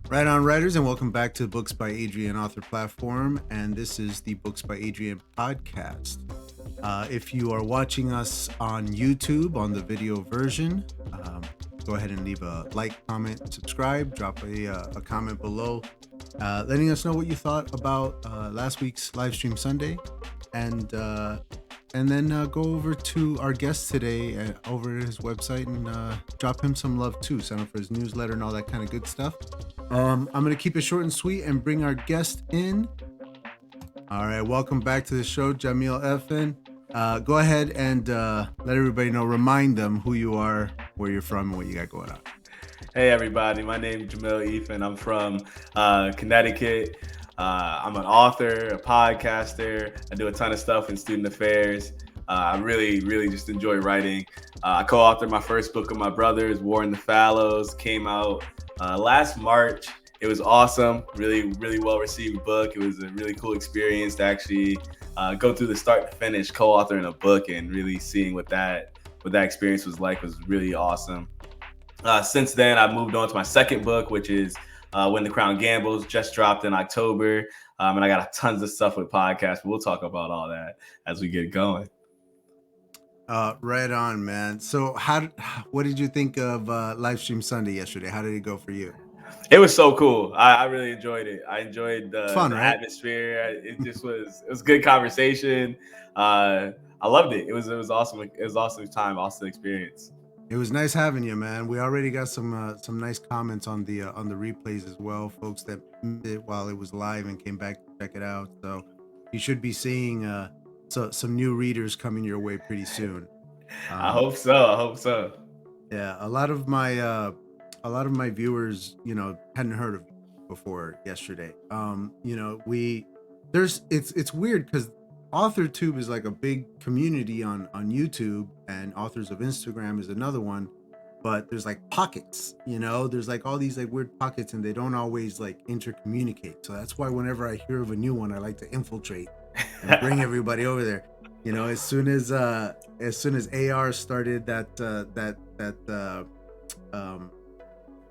Right on, writers, and welcome back to Books by Adrian author platform. And this is the Books by Adrian podcast. If you are watching us on YouTube on the video version, go ahead and leave a like, comment, subscribe, drop a comment below, letting us know what you thought about last week's Livestream Sunday, and then go over to our guest today over at his website and drop him some love too. Sign up for his newsletter and all that kind of good stuff. I'm going to keep it short and sweet and bring our guest in. All right, welcome back to the show, Jahmil Effend. Go ahead and let everybody know, remind them who you are, where you're from, and what you got going on. Hey, everybody. My name is Jahmil Effend. I'm from Connecticut. I'm an author, a podcaster. I do a ton of stuff in student affairs. I really just enjoy writing. I co-authored my first book with my brothers, War In The Fallows, came out last March. It was awesome. Really well-received book. It was a really cool experience to actually go through the start to finish co-authoring a book and really seeing what that experience was like was really awesome. Since then, I've moved on to my second book, which is When the Crown Gambles, just dropped in October. And I got tons of stuff with podcasts. We'll talk about all that as we get going. Right on, man. So what did you think of Livestream Sunday yesterday? How did it go for you? It was so cool. I really enjoyed it. I enjoyed the atmosphere. It was good conversation. I loved it. It was awesome. It was awesome time, awesome experience. It was nice having you, man. We already got some nice comments on the replays as well, folks that missed it while it was live and came back to check it out. So you should be seeing some new readers coming your way pretty soon. I hope so. Yeah, a lot of my viewers, hadn't heard of before yesterday. It's weird because AuthorTube is like a big community on YouTube, and Authors of Instagram is another one, but there's like pockets, there's like all these like weird pockets, and they don't always like intercommunicate. So that's why whenever I hear of a new one, I like to infiltrate and bring everybody over there. As soon as AR started that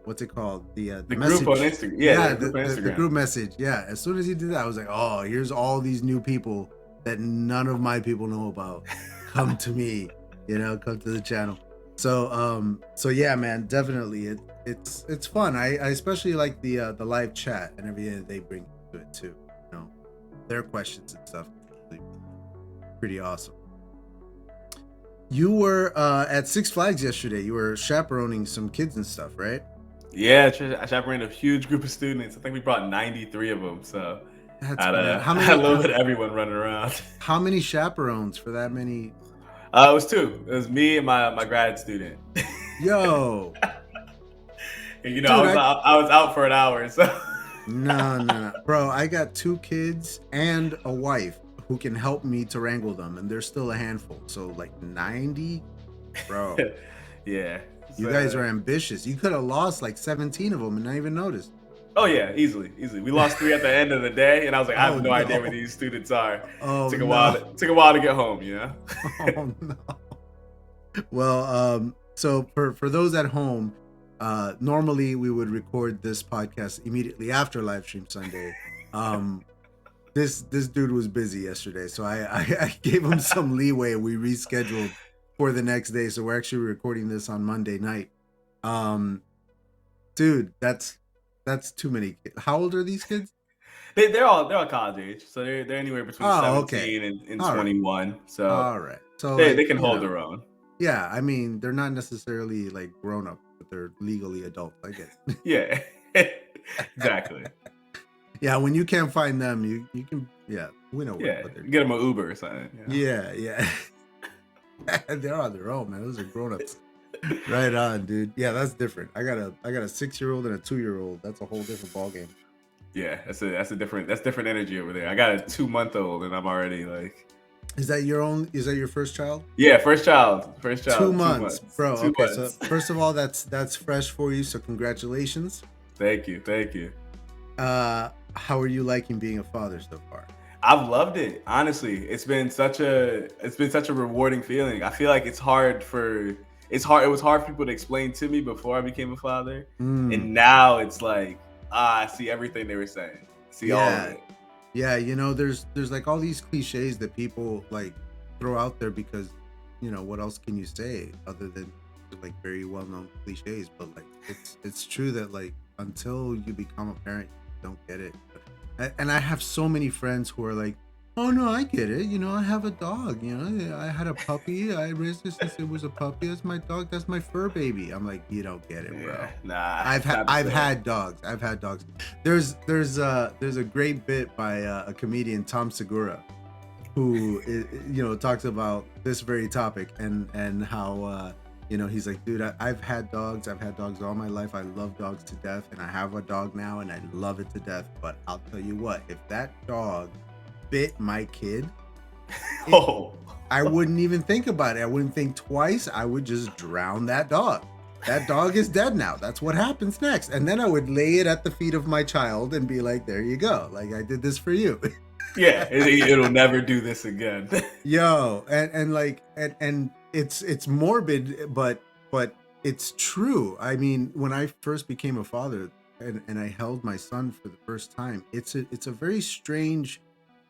what's it called? The message group on Instagram. Yeah, the group message. Yeah. As soon as he did that, I was like, oh, here's all these new people that none of my people know about. Come to me, come to the channel. So yeah, man, definitely it's fun. I especially like the live chat and everything that they bring to it too. Their questions and stuff. Pretty awesome. You were at Six Flags yesterday. You were chaperoning some kids and stuff, right? Yeah, I chaperoned a huge group of students. I think we brought 93 of them. So I had a little bit of everyone running around. How many chaperones for that many? It was two. It was me and my grad student. Yo. And, dude, I was out for an hour. So no, bro. I got two kids and a wife who can help me to wrangle them, and they're still a handful. So like 90, bro. Yeah. You guys are ambitious. You could have lost like 17 of them and not even noticed. Oh yeah, easily. We lost 3 at the end of the day, and I was like, I have no idea where these students are. Took a while to get home, Oh no. Well, so for those at home, normally we would record this podcast immediately after Livestream Sunday. This dude was busy yesterday, so I gave him some leeway. We rescheduled for the next day, so we're actually recording this on Monday night. Dude, that's too many kids. How old are these kids? They're all college age, so they're anywhere between 17 and 21. Right. So all right, so they can hold their own. Yeah, I mean, they're not necessarily like grown up, but they're legally adult, I guess. Yeah, exactly. Yeah, when you can't find them, you can, we know. Yeah, get them an Uber or something. Yeah. They're on their own, man. Those are grown-ups. Right on, dude. Yeah, that's different. I got a 6-year-old and a 2-year-old. That's a whole different ballgame. Yeah, that's different energy over there. I got a 2-month-old, and I'm already like. Is that your first child? Yeah, first child. 2 months, bro. 2 okay, months. So first of all, that's fresh for you. So congratulations. Thank you. How are you liking being a father so far? I've loved it. Honestly, it's been such a rewarding feeling. I feel like it was hard for people to explain to me before I became a father. And now it's like I see everything they were saying. See all of Yeah. it. Yeah, there's like all these cliches that people like throw out there because, what else can you say other than like very well-known cliches? But like it's true that like until you become a parent, you don't get it. And I have so many friends who are like, "Oh no, I get it. I have a dog. I had a puppy. I raised it since it was a puppy. That's my dog. That's my fur baby." I'm like, "You don't get it, bro." Yeah, nah, I've had dogs. There's a great bit by a comedian, Tom Segura, who talks about this very topic and how he's like, dude, I've had dogs all my life. I love dogs to death, and I have a dog now and I love it to death. But I'll tell you what, if that dog bit my kid, I wouldn't even think about it. I wouldn't think twice. I would just drown that dog. That dog is dead now. That's what happens next. And then I would lay it at the feet of my child and be like, there you go. Like, I did this for you. Yeah, it'll never do this again. Yo, and it's morbid, but it's true. I mean, when I first became a father and I held my son for the first time, it's a very strange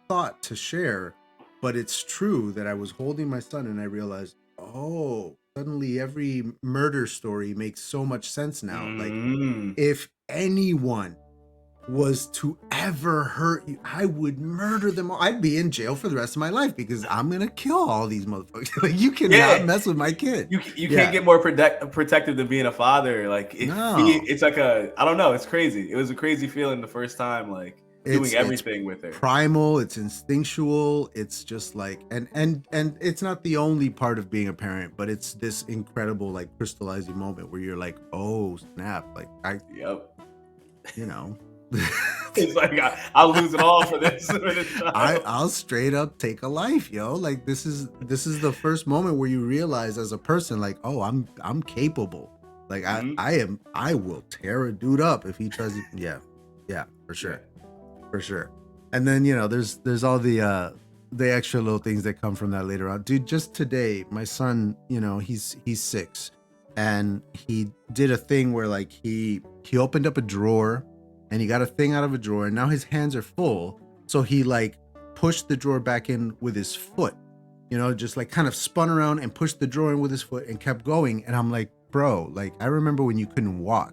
thought to share, but it's true that I was holding my son and I realized, oh, suddenly every murder story makes so much sense now. Like, if anyone was to ever hurt you, I would murder them all. I'd be in jail for the rest of my life because I'm gonna kill all these motherfuckers. Like, you cannot mess with my kid. You can't get more protective than being a father. Like, it's like I don't know. It's crazy. It was a crazy feeling the first time. Like, doing everything with it. Primal, it's instinctual. It's just like, and it's not the only part of being a parent, but it's this incredible like crystallizing moment where you're like, oh snap! Like It's like I'll lose it all for this. I'll straight up take a life, yo. Like this is the first moment where you realize as a person, like, oh, I'm capable. Like I will tear a dude up if he tries to. Yeah, for sure. For sure. And then there's all the extra little things that come from that later on. Dude, just today my son, he's 6, and he did a thing where like he opened up a drawer and he got a thing out of a drawer, and now his hands are full, so he like pushed the drawer back in with his foot, just like kind of spun around and pushed the drawer in with his foot and kept going. And I'm like, bro, like I remember when you couldn't walk.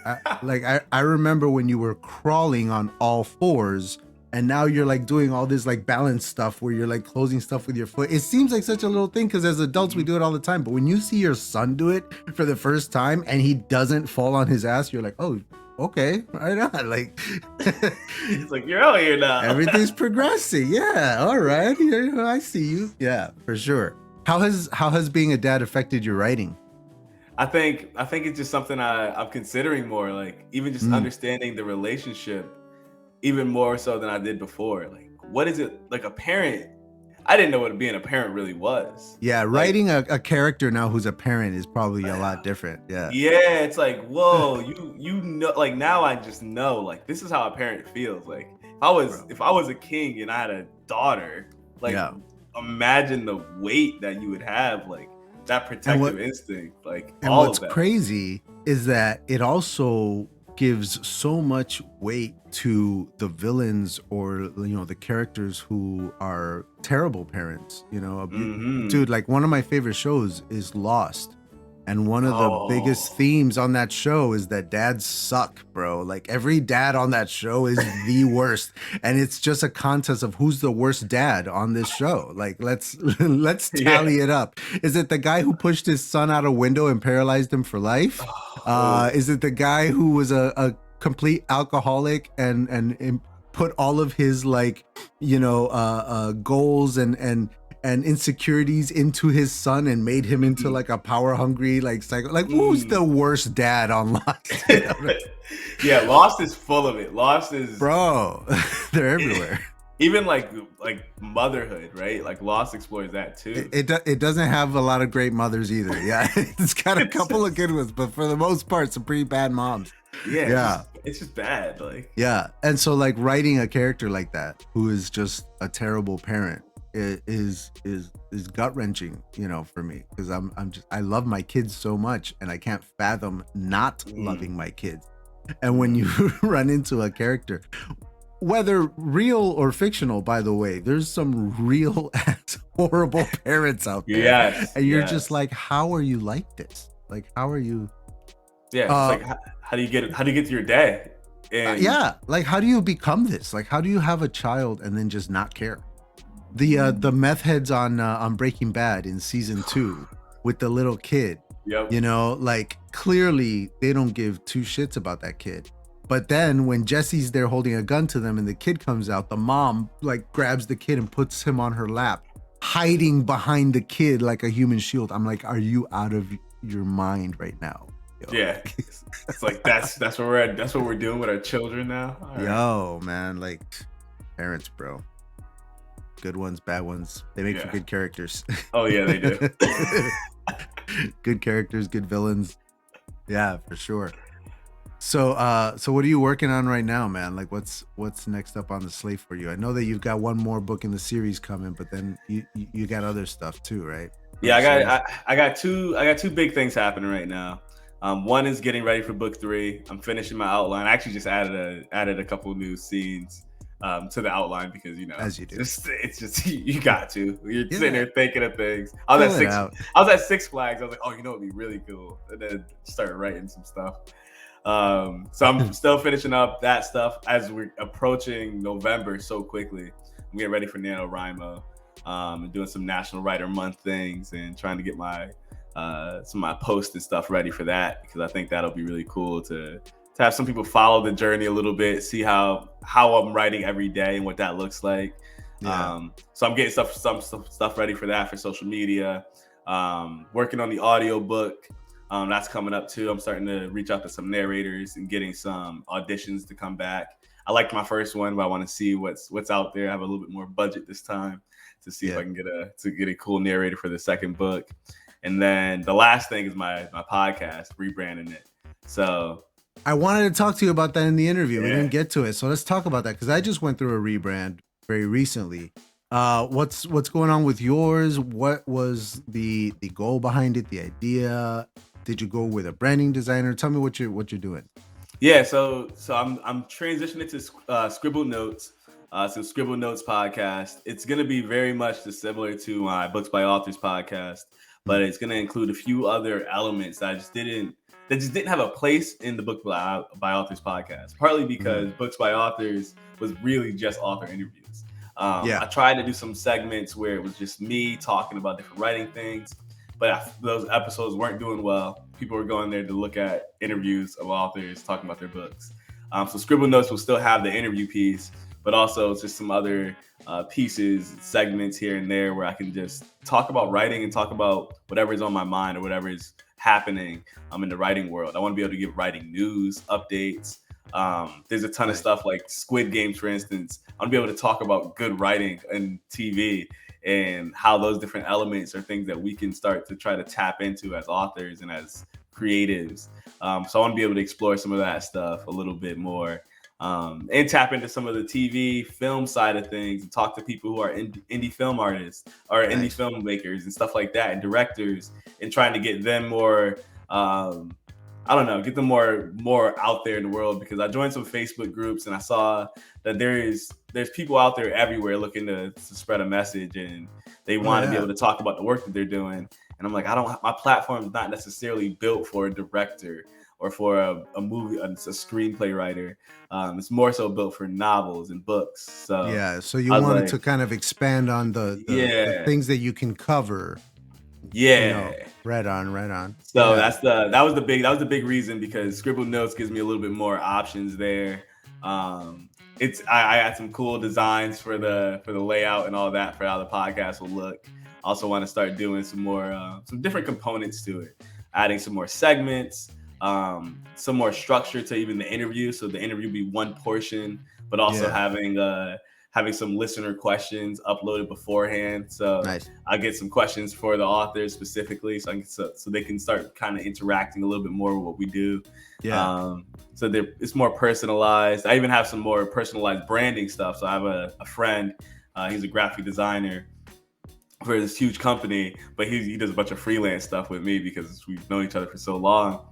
I remember when you were crawling on all fours, and now you're like doing all this like balance stuff where you're like closing stuff with your foot. It seems like such a little thing because as adults we do it all the time, but when you see your son do it for the first time and he doesn't fall on his ass, you're like, oh, okay, right on. Like, it's like, you're out here now. Everything's progressing. Yeah, all right. I see you. Yeah, for sure. How has being a dad affected your writing? I think it's just something I'm considering more, like even just understanding the relationship even more so than I did before. Like, what is it like a parent? I didn't know what being a parent really was. Yeah, writing a character now who's a parent is probably a lot different. Yeah. Yeah, it's like, whoa, you know, like now I just know, like this is how a parent feels. Like if I was a king and I had a daughter, like imagine the weight that you would have, like that protective instinct, like and all what's of that. Crazy is that it also gives so much weight to the villains or the characters who are terrible parents. Dude, like one of my favorite shows is Lost, and one of the biggest themes on that show is that dads suck, bro. Like every dad on that show is the worst, and it's just a contest of who's the worst dad on this show. Like let's tally it up. Is it the guy who pushed his son out a window and paralyzed him for life? Is it the guy who was a complete alcoholic and put all of his like goals and insecurities into his son and made him into like a power hungry like psycho? Like who's the worst dad on Lost? Yeah, Lost is full of it. Lost is, bro, they're everywhere. Even like motherhood, right? Like Lost explores that too. It doesn't have a lot of great mothers either. Yeah, it's got a couple of good ones, but for the most part, some pretty bad moms. Yeah. It's just bad. Like, yeah, and so like writing a character like that who is just a terrible parent is gut wrenching, for me, because I love my kids so much, and I can't fathom not loving my kids. And when you run into a character, whether real or fictional, by the way, there's some real ass horrible parents out there. Yes, And you're just yes. like, how are you like this? Like, how are you? Yeah, it's like how do you get to your day? And Yeah, like how do you become this? Like, how do you have a child and then just not care? The meth heads on Breaking Bad in season 2 with the little kid. Yep. You know, like clearly they don't give two shits about that kid. But then when Jesse's there holding a gun to them and the kid comes out, the mom like grabs the kid and puts him on her lap, hiding behind the kid like a human shield. I'm like, are you out of your mind right now? Yo. Yeah, it's like that's where we're at. That's what we're doing with our children now. Yo, man, like parents, bro. Good ones, bad ones. They make for good characters. Oh yeah, they do. Good characters, good villains. Yeah, for sure. So what are you working on right now, man? Like what's next up on the slate for you? I know that you've got one more book in the series coming, but then you got other stuff too, right? Yeah, I got two big things happening right now. One is getting ready for book 3. I'm finishing my outline. I actually just added a couple new scenes to the outline because as you do, it's just you got to. You're sitting there thinking of things. I was at Six Flags. I was like, oh, it'd be really cool, and then started writing some stuff. So I'm still finishing up that stuff as we're approaching November so quickly. I'm getting ready for NaNoWriMo, and doing some National Writer Month things and trying to get my some of my posts and stuff ready for that, because I think that'll be really cool to have some people follow the journey a little bit, see how I'm writing every day and what that looks like. Yeah. So I'm getting some stuff ready for that, for social media. Working on the audio book. That's coming up too. I'm starting to reach out to some narrators and getting some auditions to come back. I liked my first one, but I want to see what's out there. I have a little bit more budget this time to see if I can get a cool narrator for the second book. And then the last thing is my podcast, rebranding it. So I wanted to talk to you about that in the interview. Yeah. We didn't get to it. So let's talk about that, because I just went through a rebrand very recently. What's going on with yours? What was the goal behind it, the idea? Did you go with a branding designer? Tell me what you're doing. Yeah, so I'm transitioning to Scribble Notes. So Scribble Notes podcast. It's gonna be very much similar to my Books by Authors podcast, but it's gonna include a few other elements that just didn't have a place in the Book by Authors podcast. Partly because Books by Authors was really just author interviews. I tried to do some segments where it was just me talking about different writing things, but those episodes weren't doing well. People were going there to look at interviews of authors talking about their books. So Scribble Notes will still have the interview piece, but also just some other pieces, segments here and there where I can just talk about writing and talk about whatever is on my mind or whatever is happening in the writing world. I want to be able to give writing news, updates. There's a ton of stuff like Squid Games, for instance. I want to be able to talk about good writing and TV and how those different elements are things that we can start to try to tap into as authors and as creatives. So I want to be able to explore some of that stuff a little bit more, and tap into some of the TV film side of things and talk to people who are indie film artists or indie filmmakers and stuff like that, and directors, and trying to get them more, get them more out there in the world, because I joined some Facebook groups and I saw that there's people out there everywhere looking to spread a message, and they want to be able to talk about the work that they're doing. And I'm like, my platform is not necessarily built for a director or for a movie, a screenplay writer. It's more so built for novels and books. So so you wanted to kind of expand on the things that you can cover. Right on. So that was the big reason, because Scribble Notes gives me a little bit more options there. I had some cool designs for the layout and all that for how the podcast will look. Also want to start doing some more some different components to it, adding some more segments, some more structure to even the interview. So the interview be one portion, but also having some listener questions uploaded beforehand. So I get some questions for the authors specifically, so they can start kind of interacting a little bit more with what we do. So it's more personalized. I even have some more personalized branding stuff. So I have a friend, he's a graphic designer, for this huge company, but he does a bunch of freelance stuff with me because we've known each other for so long.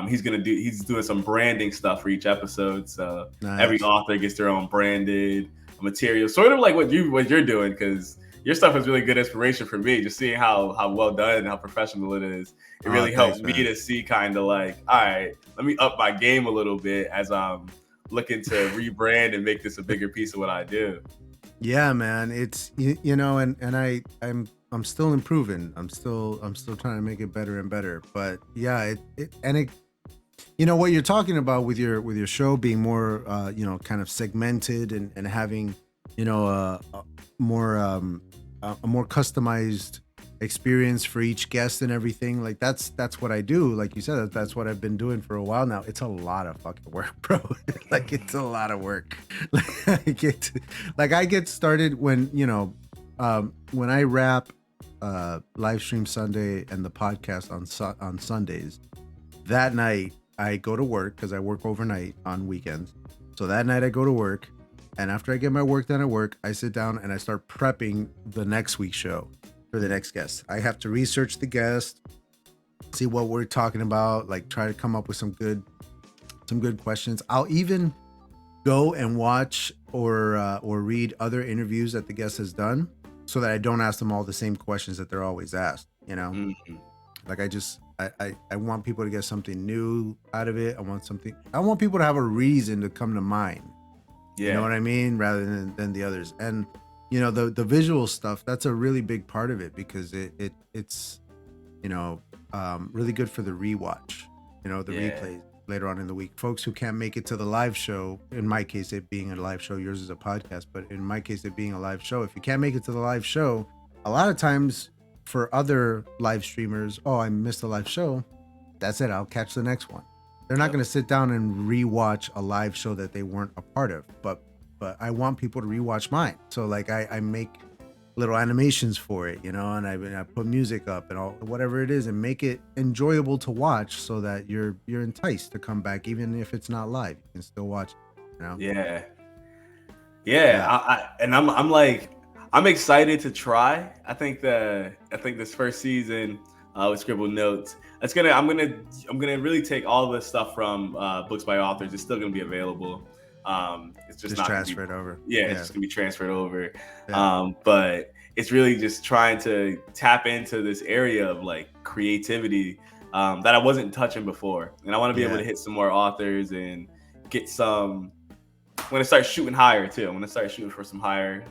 He's doing some branding stuff for each episode, so every Nice. author gets their own branded material, sort of like what you're doing, because your stuff is really good inspiration for me. Just seeing how well done and how professional it is, it Oh, really helps thanks, me man. to see kind of like, all right, let me up my game a little bit as I'm looking to rebrand and make this a bigger piece of what I do. Yeah, man. It's you know, and I'm still improving. I'm still trying to make it better and better. But yeah, it you know what you're talking about with your show being more you know, kind of segmented and having, you know, more a more customized experience for each guest and everything. Like that's what I do. Like you said, that's what I've been doing for a while now. It's a lot of fucking work, bro. Like it's a lot of work. I get started when, you know, when I wrap Livestream Sunday and the podcast on Sundays. That night I go to work because I work overnight on weekends. So that night I go to work, and after I get my work done at work, I sit down and I start prepping the next week's show for the next guest. I have to research the guest, see what we're talking about, like try to come up with some good questions. I'll even go and watch or read other interviews that the guest has done, so that I don't ask them all the same questions that they're always asked. You know, like I want people to get something new out of it. I want people to have a reason to come to mine. Yeah. You know what I mean? Rather than the others. And you know, the visual stuff, that's a really big part of it, because it's you know, really good for the rewatch, you know, the replays later on in the week. Folks who can't make it to the live show, in my case it being a live show, yours is a podcast, but in my case it being a live show, if you can't make it to the live show, a lot of times for other live streamers, oh, I missed a live show, that's it, I'll catch the next one. They're not going to sit down and rewatch a live show that they weren't a part of, but I want people to rewatch mine. So like I make little animations for it, you know, and I put music up and all, whatever it is, and make it enjoyable to watch, so that you're enticed to come back, even if it's not live. You can still watch it, you know. Yeah. I'm excited to try. I think this first season with Scribbled Notes, I'm gonna really take all the stuff from books by authors. It's still gonna be available. It's just not transferred over. It's just gonna be transferred over. But it's really just trying to tap into this area of like creativity that I wasn't touching before, and I want to be able to hit some more authors and get some. I'm gonna start shooting higher too. I'm gonna start shooting for some higher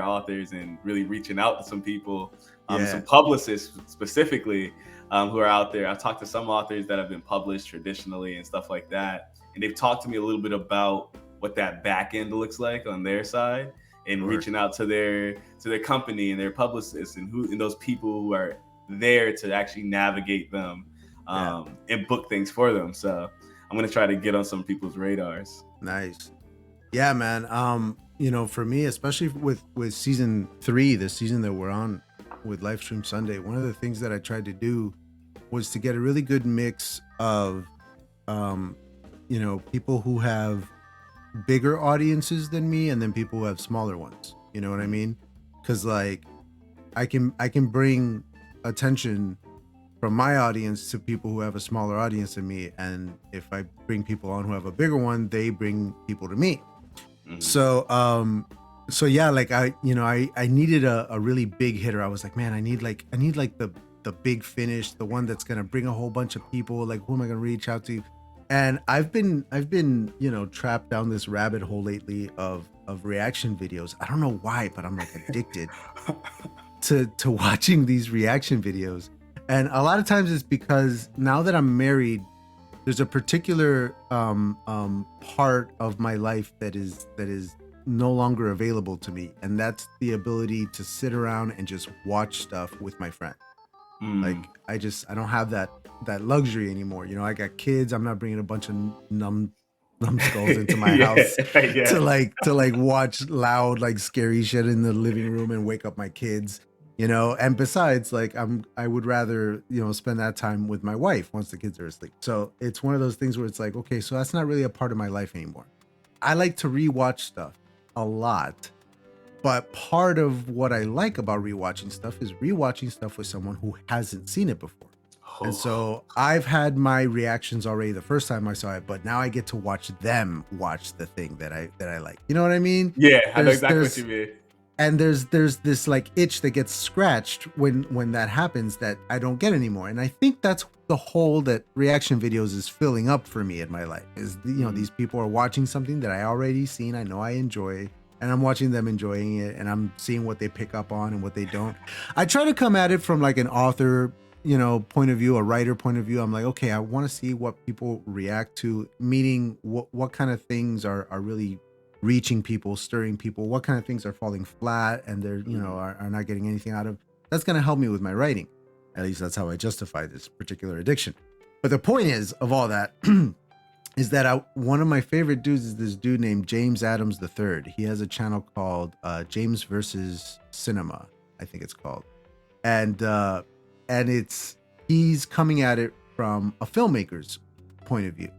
authors and really reaching out to some people, some publicists specifically who are out there. I've talked to some authors that have been published traditionally and stuff like that, and they've talked to me a little bit about what that back end looks like on their side, and reaching out to their company and their publicists and those people who are there to actually navigate them and book things for them. So I'm gonna try to get on some people's radars. Nice. Yeah, man. You know, for me, especially with season 3, the season that we're on with Livestream Sunday, one of the things that I tried to do was to get a really good mix of you know, people who have bigger audiences than me, and then people who have smaller ones. You know what I mean? Because like I can bring attention from my audience to people who have a smaller audience than me, and if I bring people on who have a bigger one, they bring people to me. So yeah, like I needed a really big hitter. I was like, man, I need like the big finish, the one that's gonna bring a whole bunch of people. Like, who am I gonna reach out to? And I've been you know, trapped down this rabbit hole lately of reaction videos. I don't know why, but I'm like addicted to watching these reaction videos. And a lot of times it's because now that I'm married, there's a particular part of my life that is no longer available to me, and that's the ability to sit around and just watch stuff with my friend. Like I don't have that luxury anymore. You know, I got kids. I'm not bringing a bunch of numbskulls into my house to like watch loud, like scary shit in the living room and wake up my kids. You know, and besides, like I would rather, you know, spend that time with my wife once the kids are asleep. So it's one of those things where it's like, okay, so that's not really a part of my life anymore. I like to rewatch stuff a lot, But part of what I like about rewatching stuff is rewatching stuff with someone who hasn't seen it before. And so I've had my reactions already the first time I saw it, but now I get to watch them watch the thing that I like. You know what I mean? Yeah, I know exactly what you mean. And there's this like itch that gets scratched when that happens that I don't get anymore. And I think that's the hole that reaction videos is filling up for me in my life. Is, you know, these people are watching something that I already seen, I know I enjoy, and I'm watching them enjoying it, and I'm seeing what they pick up on and what they don't. I try to come at it from like an author, you know, point of view, a writer point of view. I'm like, okay, I want to see what people react to, meaning what kind of things are really reaching people, stirring people, what kind of things are falling flat and they're, you know, are not getting anything out of. That's going to help me with my writing. At least that's how I justify this particular addiction. But the point is of all that is that one of my favorite dudes is this dude named James Adams III. He has a channel called James versus Cinema, I think it's called. And he's coming at it from a filmmaker's point of view.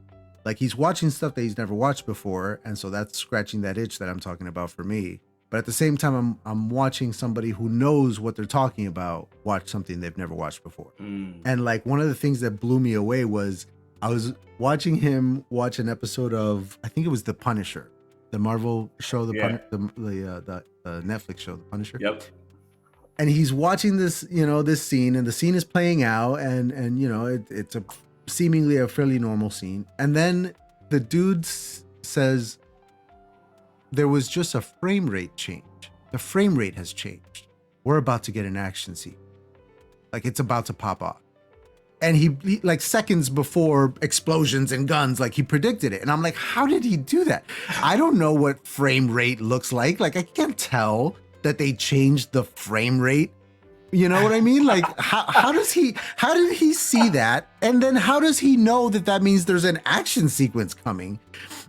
Like, he's watching stuff that he's never watched before, and so that's scratching that itch that I'm talking about for me. But at the same time, I'm watching somebody who knows what they're talking about watch something they've never watched before. And like, one of the things that blew me away was I was watching him watch an episode of, I think it was The Punisher, the Marvel show, the Netflix show, The Punisher. Yep. And he's watching this, you know, this scene, and the scene is playing out, and you know, it's a seemingly a fairly normal scene. And then the dude says, there was just a frame rate change. The frame rate has changed. We're about to get an action scene. Like, it's about to pop off. And he like seconds before explosions and guns, like he predicted it. And I'm like, how did he do that? I don't know what frame rate looks like. Like, I can't tell that they changed the frame rate. You know what I mean? Like, how did he see that? And then how does he know that that means there's an action sequence coming?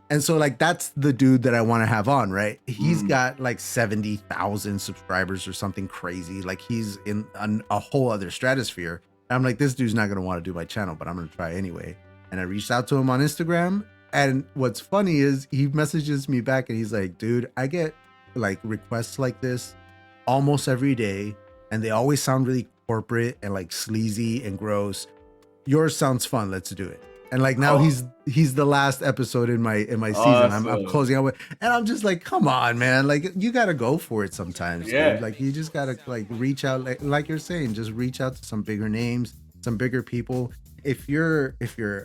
And so, like, that's the dude that I want to have on, right? He's got like 70,000 subscribers or something crazy. Like, he's in a whole other stratosphere. And I'm like, this dude's not going to want to do my channel, but I'm going to try anyway. And I reached out to him on Instagram. And what's funny is he messages me back and he's like, dude, I get like requests like this almost every day. And they always sound really corporate and like sleazy and gross. Yours sounds fun. Let's do it. And like, now he's the last episode in my season. Awesome. I'm closing out with, and I'm just like, come on, man. Like, you got to go for it sometimes. Yeah. Dude. Like, you just got to like reach out, like you're saying, just reach out to some bigger names, some bigger people. If you're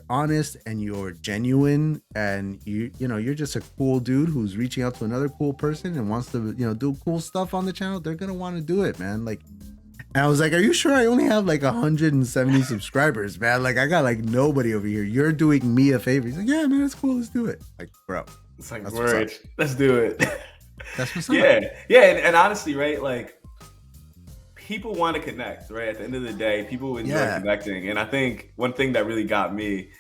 honest and you're genuine and you're just a cool dude who's reaching out to another cool person and wants to, you know, do cool stuff on the channel, they're going to want to do it, man. Like, and I was like, are you sure I only have like 170 subscribers, man? Like, I got like nobody over here. You're doing me a favor. He's like, yeah, man, that's cool. Let's do it. Like, bro. It's like, word. Let's do it. That's what's up. Yeah. And honestly, right? Like, people want to connect, right? At the end of the day, people enjoy connecting. And I think one thing that really got me,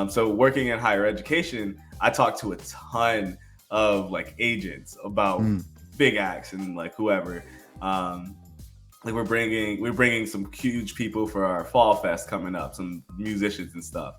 so working in higher education, I talked to a ton of like agents about big acts and like whoever. Like, we're bringing some huge people for our fall fest coming up, some musicians and stuff.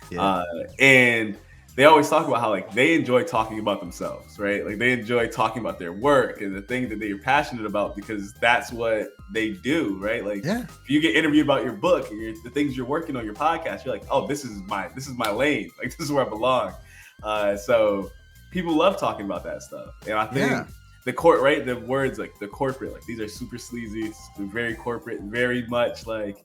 Yeah. And they always talk about how like they enjoy talking about themselves, right? Like, they enjoy talking about their work and the thing that they're passionate about because that's what they do, right? Like, if you get interviewed about your book and the things you're working on, your podcast, you're like, oh, this is my lane. Like, this is where I belong. So people love talking about that stuff, and I think. The words like the corporate, like these are super sleazy, very corporate, very much like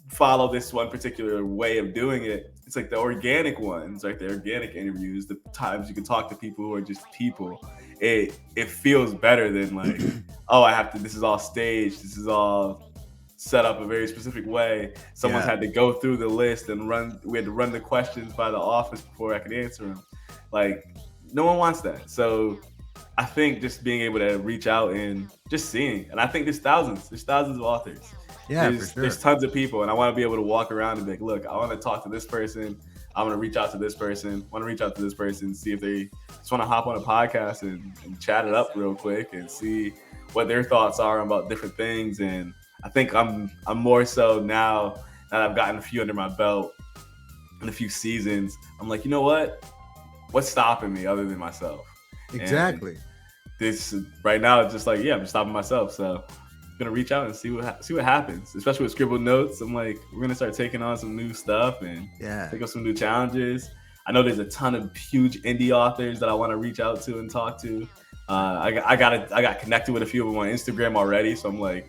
follow this one particular way of doing it. It's like the organic ones, like the organic interviews, the times you can talk to people who are just people. It feels better than like, oh, this is all staged, this is all set up a very specific way. Someone's had to go through the list and we had to run the questions by the office before I could answer them. Like, no one wants that. So I think just being able to reach out and just seeing, and I think there's thousands of authors. Yeah, for sure. There's tons of people, and I want to be able to walk around and be like, look, I want to talk to this person. I want to reach out to this person. See if they just want to hop on a podcast and chat it up real quick and see what their thoughts are about different things. And I think I'm more so now that I've gotten a few under my belt in a few seasons. I'm like, you know what? What's stopping me other than myself? Exactly. this right now, it's just like, yeah, I'm stopping myself. So I'm gonna reach out and see what happens. Especially with scribbled notes, I'm like, we're gonna start taking on some new stuff and take on some new challenges. I know there's a ton of huge indie authors that I want to reach out to and talk to. I got connected with a few of them on Instagram already, so I'm like,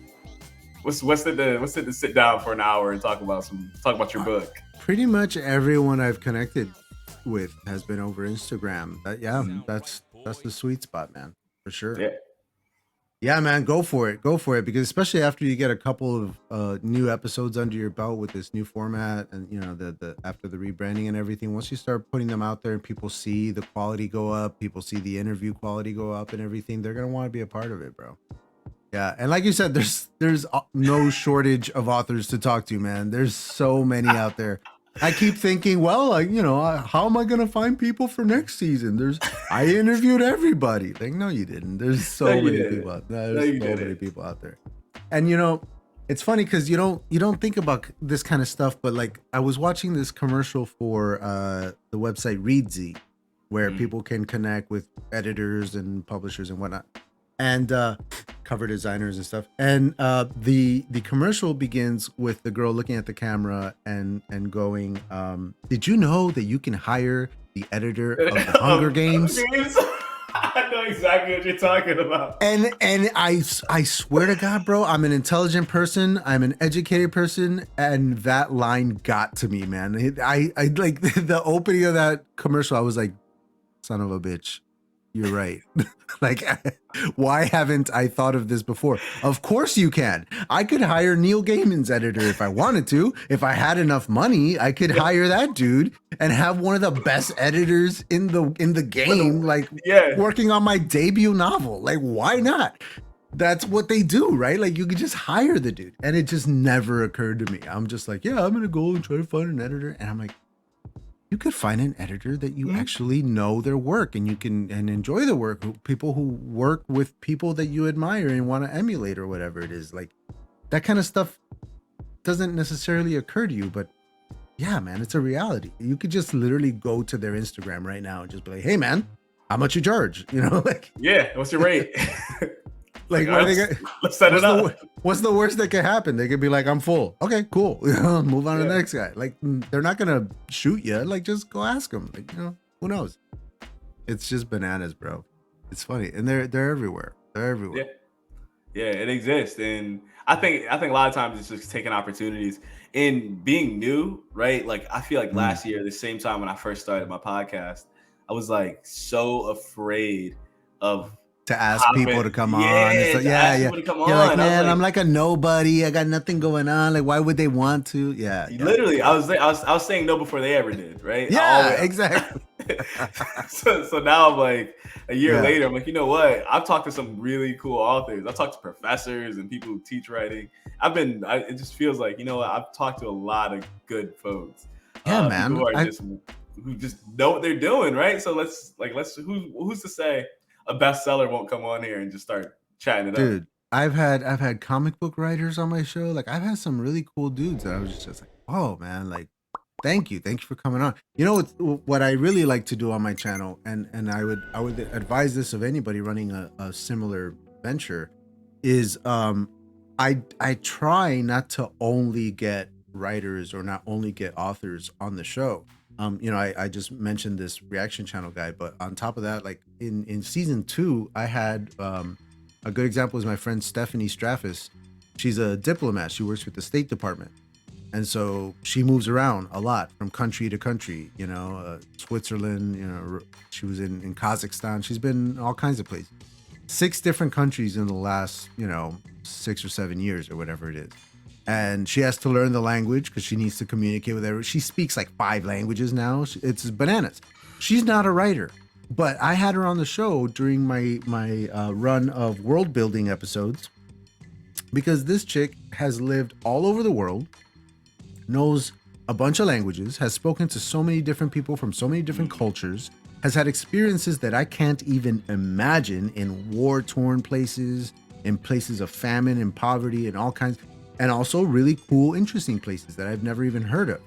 what's it to sit down for an hour and talk about your book? Pretty much everyone I've connected with has been over Instagram. That's the sweet spot, man, for sure. Yeah, man, go for it, because especially after you get a couple of new episodes under your belt with this new format, and you know the after the rebranding and everything, once you start putting them out there and people see the quality go up, people see the interview quality go up and everything, they're gonna want to be a part of it, bro. Yeah, and like you said, there's no shortage of authors to talk to, man. There's so many out there. I keep thinking, well, how am I gonna find people for next season? I interviewed everybody. Like, no, you didn't. There's so many people out there. There's so many people out there. And it's funny because you don't think about this kind of stuff, but like I was watching this commercial for the website Readsy, where people can connect with editors and publishers and whatnot, and cover designers and stuff. And the commercial begins with the girl looking at the camera and going, did you know that you can hire the editor of the Hunger Games? I know exactly what you're talking about. And I swear to God, bro, I'm an intelligent person, I'm an educated person, and that line got to me, man. I like the opening of that commercial, I was like, son of a bitch, you're right. Like, why haven't I thought of this before? Of course you can. I could hire Neil Gaiman's editor if I wanted to. If I had enough money, I could hire that dude and have one of the best editors in the game, like working on my debut novel. Like, why not? That's what they do, right? Like, you could just hire the dude. And it just never occurred to me. I'm just like, yeah, I'm gonna go and try to find an editor. And I'm like, you could find an editor that you actually know their work and you can enjoy the work. People who work with people that you admire and want to emulate or whatever it is. Like, that kind of stuff doesn't necessarily occur to you, but yeah, man, it's a reality. You could just literally go to their Instagram right now and just be like, hey man, how much you charge? Like, yeah, what's your rate? Like, let's set it up. What's the worst that could happen? They could be like, I'm full. Okay, cool. Move on to the next guy. Like, they're not gonna shoot you. Like, just go ask them. Like, who knows? It's just bananas, bro. It's funny, and they're everywhere. They're everywhere. Yeah, it exists, and I think a lot of times it's just taking opportunities in being new, right? Like, I feel like last year, the same time when I first started my podcast, I was like so afraid of to ask people to come on. So, You're like, man, I'm like a nobody. I got nothing going on. Like, why would they want to? Yeah. Literally, I was saying no before they ever did, right? Yeah, exactly. so now I'm like, a year later, I'm like, you know what? I've talked to some really cool authors. I've talked to professors and people who teach writing. It just feels like, you know what? I've talked to a lot of good folks. Yeah, man. Who just know what they're doing, right? So who's to say a bestseller won't come on here and just start chatting it up? Dude, I've had comic book writers on my show. Like, I've had some really cool dudes that I was just like, oh man, like, thank you for coming on. You know what I really like to do on my channel, and I would advise this of anybody running a similar venture, is I try not to only get writers or not only get authors on the show. I just mentioned this reaction channel guy, but on top of that, like in season 2, I had a good example is my friend Stephanie Straffus. She's a diplomat. She works with the State Department. And so she moves around a lot from country to country, Switzerland, she was in Kazakhstan. She's been in all kinds of places. 6 different countries in the last, 6 or 7 years or whatever it is. And she has to learn the language because she needs to communicate with everyone. She speaks like 5 languages now. It's bananas. She's not a writer, but I had her on the show during my run of world building episodes because this chick has lived all over the world, knows a bunch of languages, has spoken to so many different people from so many different cultures, has had experiences that I can't even imagine in war-torn places, in places of famine and poverty and all kinds, and also really cool, interesting places that I've never even heard of.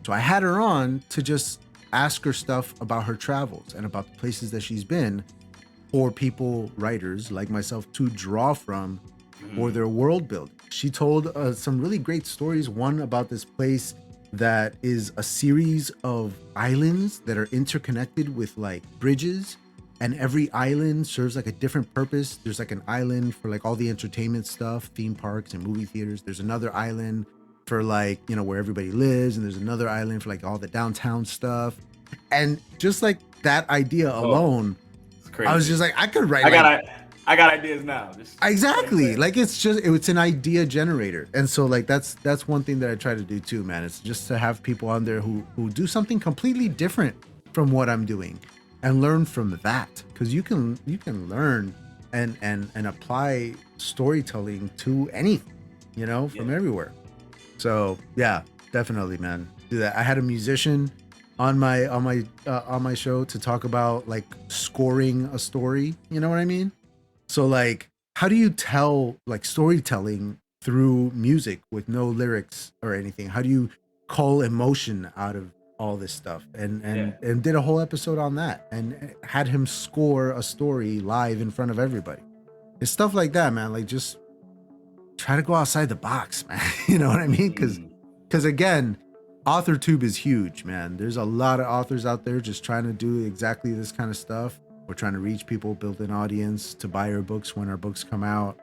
So I had her on to just ask her stuff about her travels and about the places that she's been. for people, writers like myself, to draw from for their world building. She told some really great stories. One about this place that is a series of islands that are interconnected with like bridges, and every island serves like a different purpose. There's like an island for like all the entertainment stuff, theme parks and movie theaters. There's another island for like, you know, where everybody lives, and there's another island for like all the downtown stuff. And just like that idea alone, it's crazy. I was just like, I could write. I got ideas now. Exactly. Like it's an idea generator. And so like that's one thing that I try to do too, man. It's just to have people on there who do something completely different from what I'm doing and learn from that. Because you can learn and apply storytelling to anything, you know, from everywhere. So yeah, definitely, man. Do that. I had a musician on my show to talk about like scoring a story. You know what I mean? So like, how do you tell like storytelling through music with no lyrics or anything? How do you call emotion out of all this stuff? And did a whole episode on that and had him score a story live in front of everybody. It's stuff like that, man. Like just try to go outside the box, man. You know what I mean? Because again, AuthorTube is huge, man. There's a lot of authors out there just trying to do exactly this kind of stuff. We're trying to reach people, build an audience to buy our books when our books come out.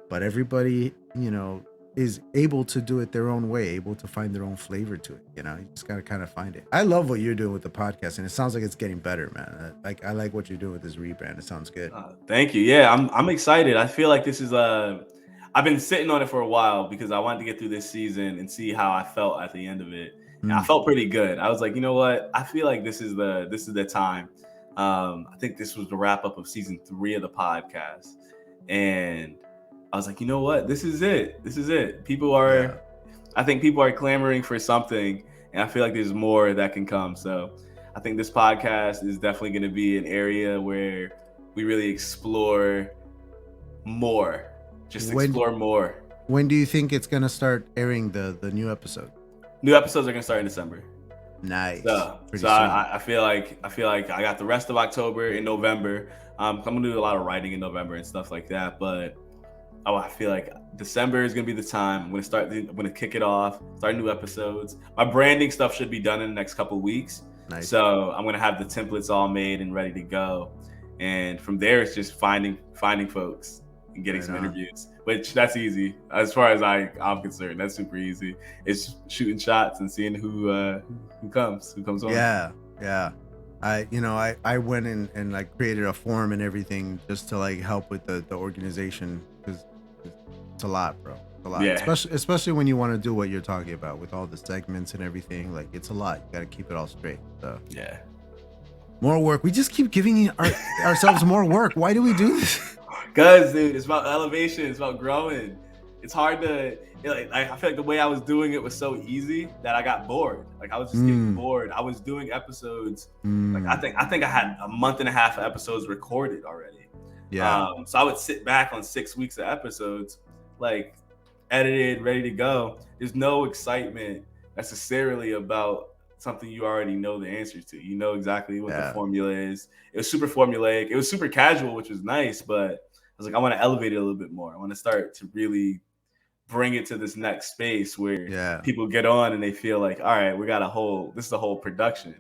But everybody, you know, is able to do it their own way, able to find their own flavor to it. You know, you just got to kind of find it. I love what you're doing with the podcast, and it sounds like it's getting better, man. I like what you're doing with this rebrand. It sounds good. Thank you. Yeah, I'm excited. I feel like this is I've been sitting on it for a while because I wanted to get through this season and see how I felt at the end of it. And I felt pretty good. I was like, you know what? I feel like this is the time. I think this was the wrap up of season 3 of the podcast. And I was like, you know what? This is it. I think people are clamoring for something, and I feel like there's more that can come. So I think this podcast is definitely going to be an area where we really explore more. Explore more. When do you think it's going to start airing the new episode? New episodes are going to start in December. Nice. So I feel like I got the rest of October and November. I'm gonna do a lot of writing in November and stuff like that. But I feel like December is gonna be the time. I'm gonna kick it off, start new episodes. My branding stuff should be done in the next couple of weeks. Nice. So I'm gonna have the templates all made and ready to go. And from there, it's just finding folks and getting some interviews, which that's easy as far as I'm concerned. That's super easy. It's shooting shots and seeing who comes on. Yeah. I went in and like created a form and everything just to like help with the organization, because it's a lot, bro. It's a lot. Yeah. Especially when you want to do what you're talking about with all the segments and everything. Like it's a lot. You got to keep it all straight. So yeah. More work. We just keep giving ourselves more work. Why do we do this? Because, dude, it's about elevation. It's about growing. It's hard to, I feel like the way I was doing it was so easy that I got bored. Like I was just getting bored. I was doing episodes. Like I think I had a month and a half of episodes recorded already. Yeah. So I would sit back on 6 weeks of episodes, like edited, ready to go. There's no excitement necessarily about something you already know the answer to. You know exactly what the formula is. It was super formulaic. It was super casual, which was nice, but I was like, I want to elevate it a little bit more. I want to start to really bring it to this next space where people get on and they feel like, all right, this is a whole production.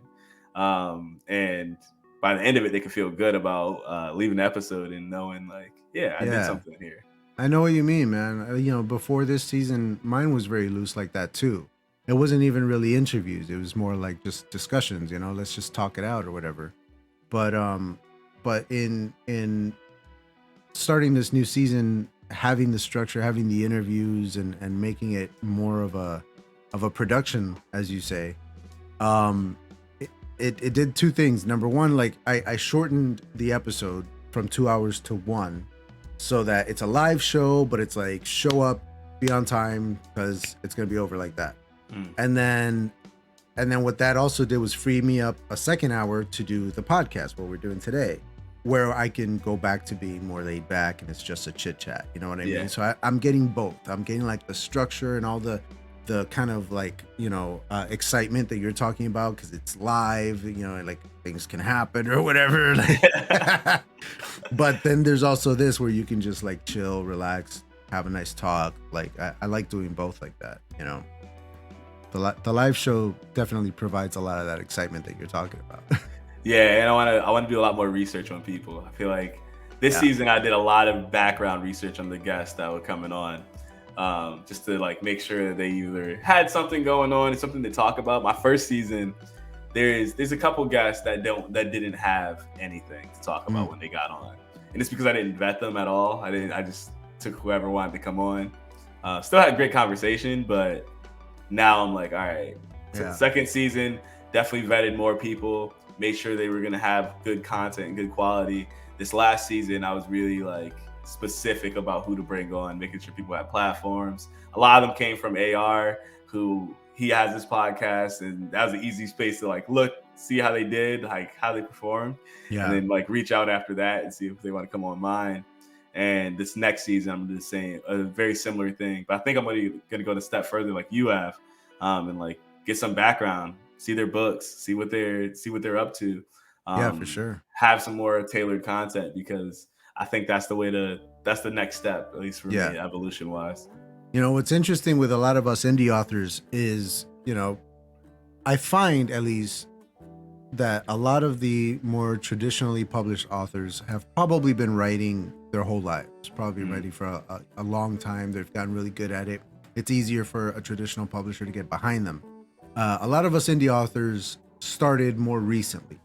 And by the end of it, they can feel good about leaving the episode and knowing like, I did something here. I know what you mean, man. Before this season, mine was very loose like that too. It wasn't even really interviews. It was more like just discussions, let's just talk it out or whatever. But in starting this new season, having the structure, having the interviews and making it more of a production, as you say, it did two things. Number one, like I shortened the episode from 2 hours to 1, so that it's a live show, but it's like show up, be on time, because it's gonna be over like that. And then what that also did was free me up a second hour to do the podcast, what we're doing today, where I can go back to being more laid back and it's just a chit chat. You know what I mean? So I'm getting both. I'm getting like the structure and all the the kind of like, excitement that you're talking about, because it's live, like things can happen or whatever. Like, but then there's also this where you can just like chill, relax, have a nice talk. Like I like doing both like that. The live show definitely provides a lot of that excitement that you're talking about. Yeah, and I want to do a lot more research on people. I feel like this season I did a lot of background research on the guests that were coming on, just to like make sure that they either had something going on and something to talk about. My first season, there's a couple guests that didn't have anything to talk about when they got on, and it's because I didn't vet them at all. I just took whoever wanted to come on. Still had a great conversation, but now I'm like, all right. So the second season, definitely vetted more people, made sure they were gonna have good content and good quality. This last season, I was really like specific about who to bring on, making sure people had platforms. A lot of them came from AR, who he has this podcast, and that was an easy space to like look, see how they did, like how they performed, and then like reach out after that and see if they want to come on mine. And this next season, I'm just saying a very similar thing, but I think I'm gonna go a step further, like you have, and like get some background, see their books, see what they're up to. For sure. Have some more tailored content, because I think that's the next step, at least for me, evolution wise. What's interesting with a lot of us indie authors is, I find at least that a lot of the more traditionally published authors have probably been writing their whole lives, probably writing for a long time. They've gotten really good at it. It's easier for a traditional publisher to get behind them. A lot of us indie authors started more recently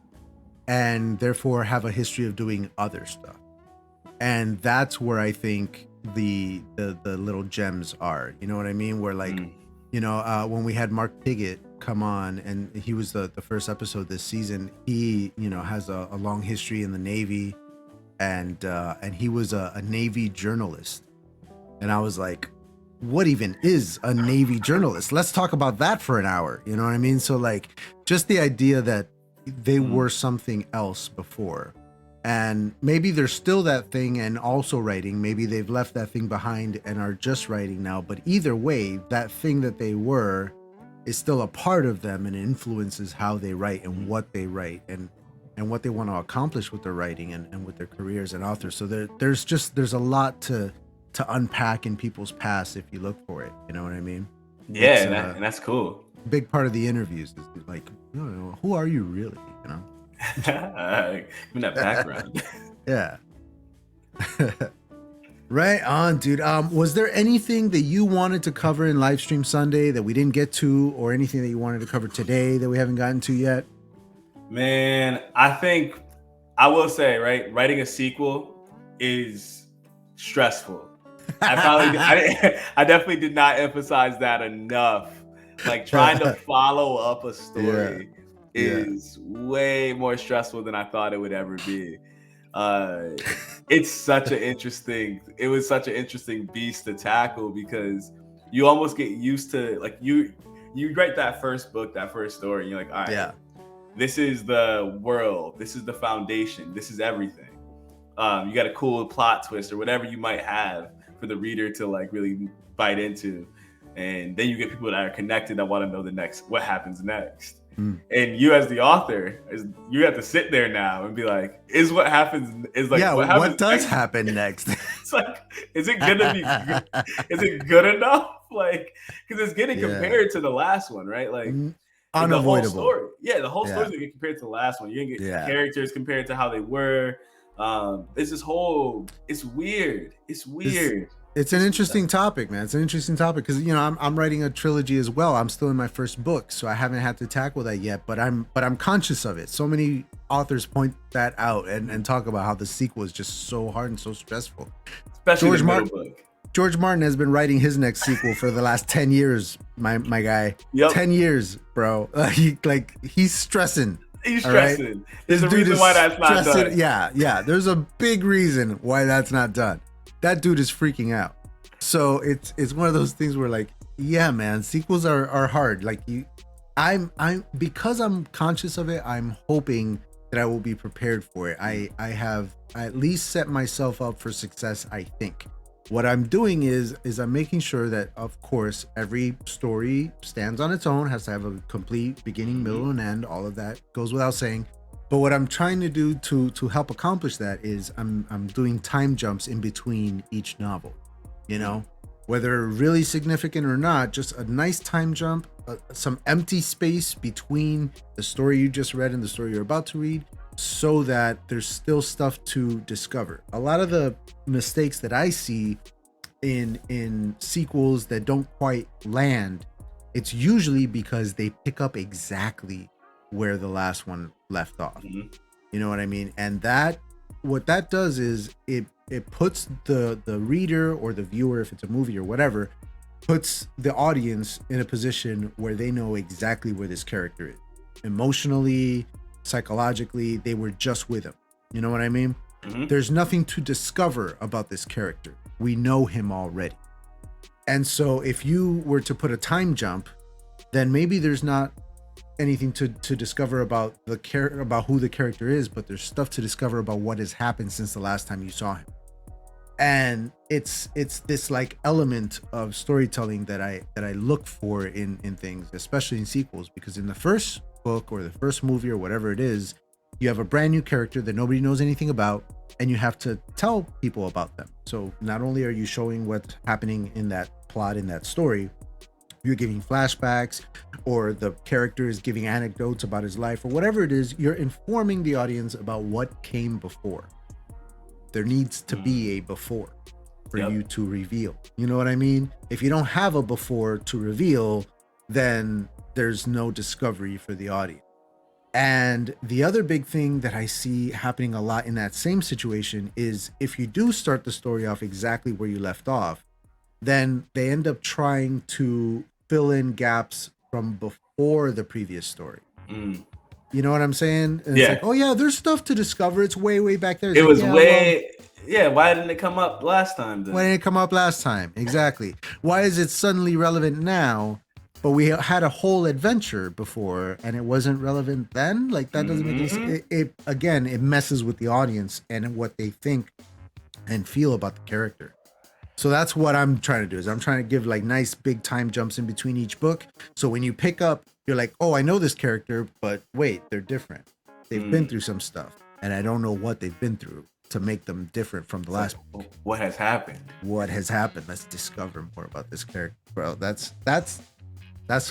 and therefore have a history of doing other stuff. And that's where I think the little gems are, you know what I mean? Where like, when we had Mark Pigott come on, and he was the first episode this season, he, has a long history in the Navy, and he was a Navy journalist. And I was like, what even is a Navy journalist? Let's talk about that for an hour. You know what I mean? So like just the idea that they were something else before, and maybe they're still that thing and also writing. Maybe they've left that thing behind and are just writing now. But either way, that thing that they were is still a part of them and influences how they write and what they write and what they want to accomplish with their writing and with their careers and authors. So there's a lot to unpack in people's past if you look for it. You know what I mean? Yeah, and that's cool. Big part of the interviews is like, who are you really? Even that background. Yeah. Right on, dude. Was there anything that you wanted to cover in Livestream Sunday that we didn't get to, or anything that you wanted to cover today that we haven't gotten to yet? Man, I think I will say, right, writing a sequel is stressful. I definitely did not emphasize that enough. Like trying to follow up a story is way more stressful than I thought it would ever be. It was such an interesting beast to tackle, because you almost get used to, like, you write that first book, that first story, and you're like, all right, this is the world, this is the foundation, this is everything. You got a cool plot twist or whatever you might have for the reader to like really bite into, and then you get people that are connected that want to know what happens next. And you as the author, you have to sit there now and be like, what does happen next? It's like, is it gonna be good? Is it good enough? Like, because it's getting compared to the last one, right? Like unavoidable. The whole story. Yeah, the whole story's gonna get compared to the last one. You're gonna get characters compared to how they were. It's weird. It's an interesting topic, man. It's an interesting topic because I'm writing a trilogy as well. I'm still in my first book, so I haven't had to tackle that yet. But I'm conscious of it. So many authors point that out and talk about how the sequel is just so hard and so stressful. Especially the middle book. George Martin has been writing his next sequel for the last 10 years, my guy. Yep. 10 years, bro. He's stressing. He's stressing. Right? There's a reason why that's not done. Yeah. There's a big reason why that's not done. That dude is freaking out. So it's one of those things where like, yeah, man, sequels are hard. Like I'm because I'm conscious of it, I'm hoping that I will be prepared for it. I have at least set myself up for success, I think. What I'm doing is I'm making sure that, of course, every story stands on its own, has to have a complete beginning, middle, and end. All of that goes without saying. But what I'm trying to do to help accomplish that is I'm doing time jumps in between each novel. You know, whether really significant or not, just a nice time jump, some empty space between the story you just read and the story you're about to read, so that there's still stuff to discover. A lot of the mistakes that I see in sequels that don't quite land, it's usually because they pick up exactly where the last one left off. You know what I mean? And that, what that does is it puts the reader or the viewer, if it's a movie or whatever, puts the audience in a position where they know exactly where this character is emotionally, psychologically. They were just with him. You know what I mean? There's nothing to discover about this character. We know him already. And so if you were to put a time jump, then maybe there's not anything to discover about about who the character is, but there's stuff to discover about what has happened since the last time you saw him. And it's this like element of storytelling that I look for in things, especially in sequels, because in the first book or the first movie or whatever it is, you have a brand new character that nobody knows anything about, and you have to tell people about them. So not only are you showing what's happening in that plot, in that story, you're giving flashbacks, or the character is giving anecdotes about his life, or whatever it is. You're informing the audience about what came before. There needs to be a before for you to reveal. You know what I mean? If you don't have a before to reveal, then there's no discovery for the audience. And the other big thing that I see happening a lot in that same situation is if you do start the story off exactly where you left off, then they end up trying to fill in gaps from before the previous story. You know what I'm saying? And it's like, oh yeah, there's stuff to discover. It's way back there. It's it like, was why didn't it come up last time then? Why didn't it come up last time? Exactly. Why is it suddenly relevant now? But we had a whole adventure before and it wasn't relevant then? Like, that doesn't make any sense. It messes with the audience and what they think and feel about the character. So that's what I'm trying to do, is I'm trying to give like nice big time jumps in between each book. So when you pick up, you're like, oh, I know this character, but wait, they're different. They've been through some stuff and I don't know what they've been through to make them different from the last book. What has happened? What has happened? Let's discover more about this character. Bro, that's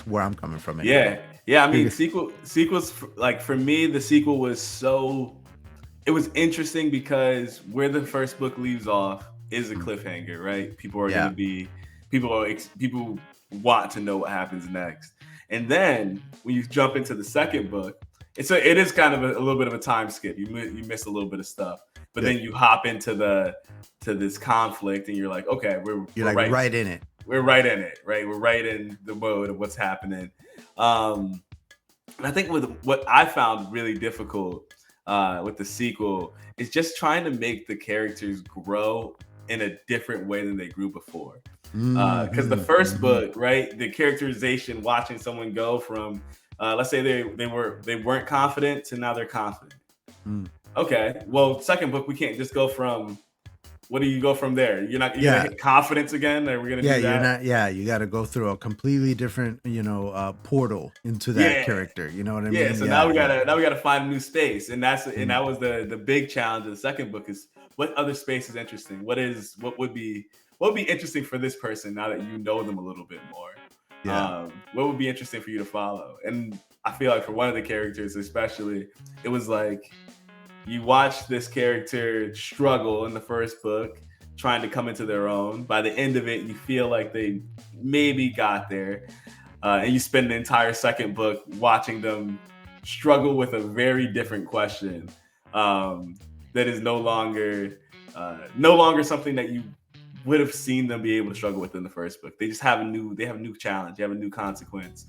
where I'm coming from. Anyway. Yeah. I mean, sequels, like for me, the sequel was it was interesting because where the first book leaves off is a cliffhanger, right? People are going to be, people want to know what happens next. And then when you jump into the second book, it is kind of a little bit of a time skip. You miss a little bit of stuff, but then you hop into this conflict and you're like, okay, we're right in it. We're right in it, right? We're right in the mode of what's happening. And I think what I found really difficult with the sequel is just trying to make the characters grow in a different way than they grew before. Because the first book, right, the characterization, watching someone go from, let's say they weren't confident to now they're confident. Okay, well, second book, we can't just go from. What do you go from there? You're gonna hit confidence again, or we're gonna do that? You're not. Yeah, you got to go through a completely different, portal into that character. You know what I mean? Yeah. So now we gotta find a new space, and that was the big challenge of the second book, is what other space is interesting. What would be interesting for this person now that you know them a little bit more? Yeah. What would be interesting for you to follow? And I feel like for one of the characters, especially, it was like, you watch this character struggle in the first book, trying to come into their own. By the end of it, you feel like they maybe got there. And you spend the entire second book watching them struggle with a very different question that is no longer something that you would have seen them be able to struggle with in the first book. They just have a new challenge. They have a new consequence.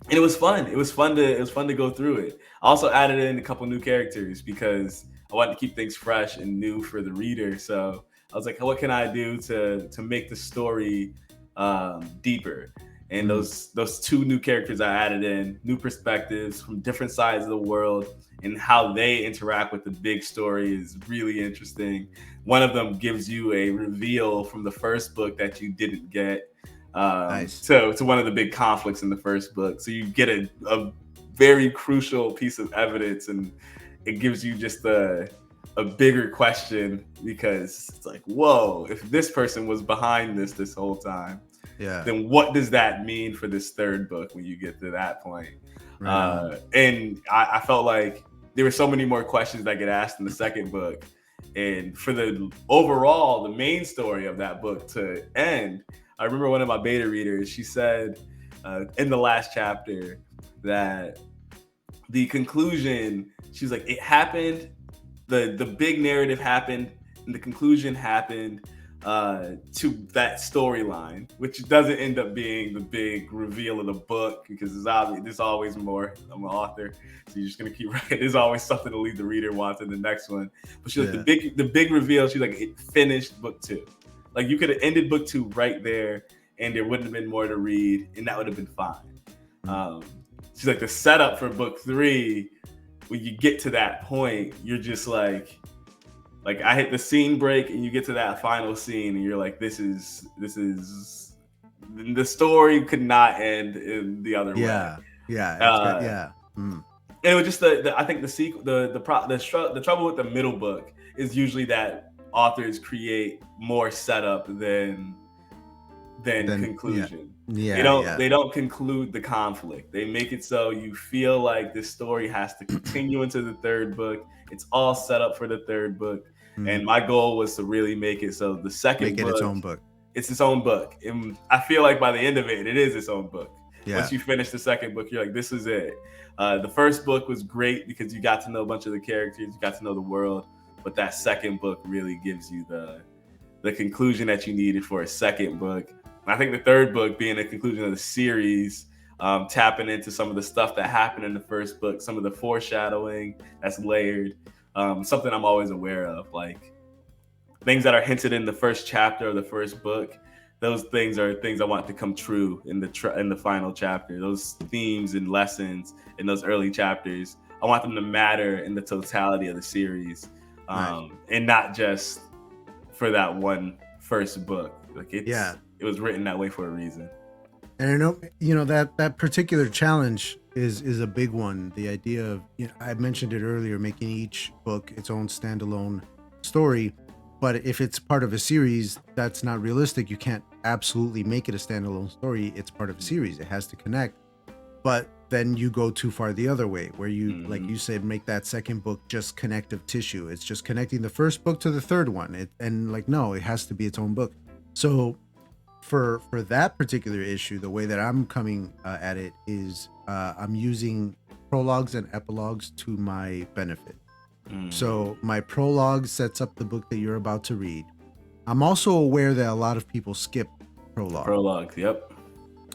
And it was fun. It was fun to go through it. I also added in a couple new characters because I wanted to keep things fresh and new for the reader. So I was like, what can I do to make the story deeper? And those two new characters I added in, new perspectives from different sides of the world, and how they interact with the big story is really interesting. One of them gives you a reveal from the first book that you didn't get. Nice. So it's one of the big conflicts in the first book. So you get a very crucial piece of evidence, and it gives you just a bigger question, because it's like, whoa, if this person was behind this whole time, then what does that mean for this third book when you get to that point? Right. And I felt like there were so many more questions that get asked in the second book. And for the overall, the main story of that book to end, I remember one of my beta readers, she said in the last chapter that the conclusion, she's like, it happened, the big narrative happened, and the conclusion happened to that storyline, which doesn't end up being the big reveal of the book, because there's always more. I'm an author, so you're just gonna keep writing. There's always something to leave the reader wants in the next one. But she's like, the big reveal, she's like, it finished book 2. Like, you could have ended book 2 right there, and there wouldn't have been more to read, and that would have been fine. She's like, the setup for book 3, when you get to that point, you're just like I hit the scene break, and you get to that final scene, and you're like, this is the story could not end in the other way. Yeah. And it was just I think the trouble with the middle book is usually that authors create more setup than conclusion. They don't conclude the conflict. They make it so you feel like this story has to continue into the third book. It's all set up for the third book. And my goal was to really make it so the second book, its own book. It's its own book. And I feel like by the end of it is its own book. Once you finish the second book, you're like, this is it. The first book was great because you got to know a bunch of the characters, you got to know the world. But that second book really gives you the conclusion that you needed for a second book. And I think the third book being the conclusion of the series, tapping into some of the stuff that happened in the first book, some of the foreshadowing that's layered, something I'm always aware of, like things that are hinted in the first chapter of the first book. Those things are things I want to come true in the final chapter. Those themes and lessons in those early chapters, I want them to matter in the totality of the series, and not just for that one first book. Like it was written that way for a reason. And I know, that particular challenge is a big one. The idea of, I mentioned it earlier, making each book its own standalone story. But if it's part of a series, that's not realistic. You can't absolutely make it a standalone story. It's part of a series. It has to connect. But then you go too far the other way, where you, like you said, make that second book just connective tissue. It's just connecting the first book to the third one. No, it has to be its own book. So for that particular issue, the way that I'm coming at it is I'm using prologues and epilogues to my benefit. So my prologue sets up the book that you're about to read. I'm also aware that a lot of people skip prologue. Prologue, yep.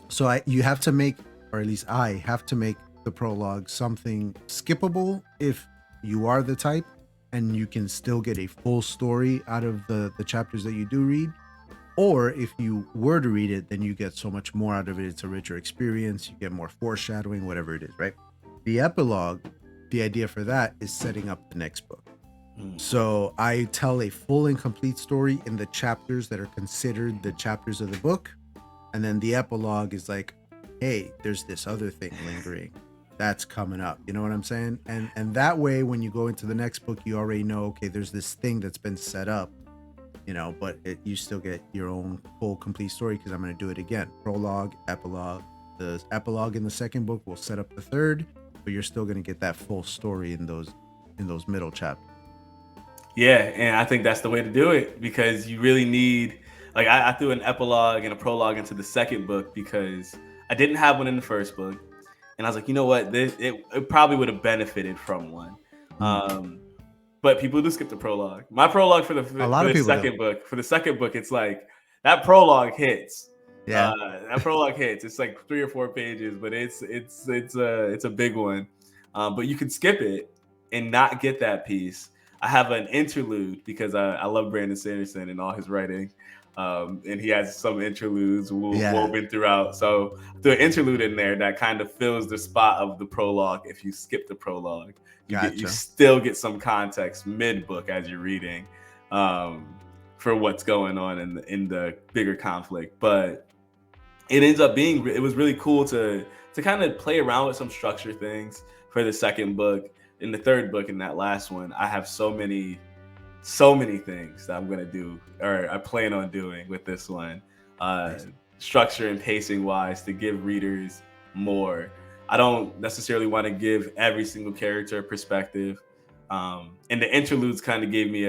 So you have to make, or at least I have to make the prologue something skippable if you are the type, and you can still get a full story out of the chapters that you do read. Or if you were to read it, then you get so much more out of it. It's a richer experience. You get more foreshadowing, whatever it is, right? The epilogue, the idea for that is setting up the next book. So I tell a full and complete story in the chapters that are considered the chapters of the book. And then the epilogue is like, hey, there's this other thing lingering that's coming up. You know what I'm saying? And that way, when you go into the next book, you already know, okay, there's this thing that's been set up, but you still get your own full complete story, because I'm going to do it again. Prologue, epilogue. The epilogue in the second book will set up the third, but you're still going to get that full story in those middle chapters. Yeah, and I think that's the way to do it, because you really need, like, I threw an epilogue and a prologue into the second book because I didn't have one in the first book, and I was like, you know what, it probably would have benefited from one. But people do skip the prologue. My prologue for the second book, it's like that prologue hits. Yeah, that prologue hits. It's like 3 or 4 pages, but it's a big one. But you can skip it and not get that piece. I have an interlude because I love Brandon Sanderson and all his writing. And he has some interludes Yeah. woven throughout. So the interlude in there that kind of fills the spot of the prologue. If you skip the prologue, you still get some context mid book as you're reading for what's going on in the bigger conflict. But it ends up being, it was really cool to kind of play around with some structure things for the second book. In the third book, in that last one, I have so many things that I'm going to do, or I plan on doing with this one, structure and pacing wise, to give readers more. I don't necessarily want to give every single character a perspective. And the interlude kind of gives me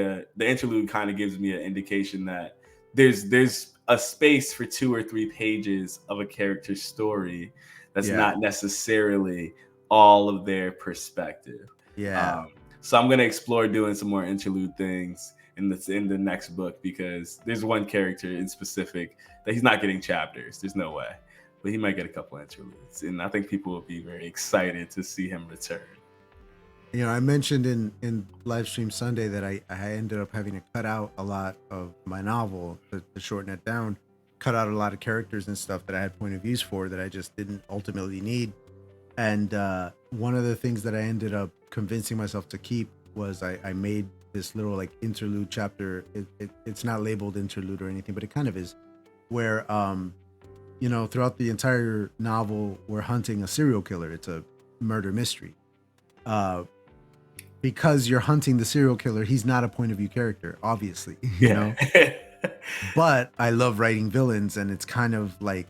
an indication that there's a space for 2 or 3 pages of a character's story that's not necessarily all of their perspective. So I'm gonna explore doing some more interlude things in the next book, because there's one character in specific that he's not getting chapters. There's no way, but he might get a couple interludes, and I think people will be very excited to see him return. You know, I mentioned in Livestream Sunday that I ended up having to cut out a lot of my novel to shorten it down, cut out a lot of characters and stuff that I had point of views for that I just didn't ultimately need. And one of the things that I ended up convincing myself to keep was I made this little like interlude chapter. It's not labeled interlude or anything, but it kind of is, where you know, throughout the entire novel we're hunting a serial killer. It's a murder mystery. Because you're hunting the serial killer, he's not a point of view character, obviously, you know. But I love writing villains, and it's kind of like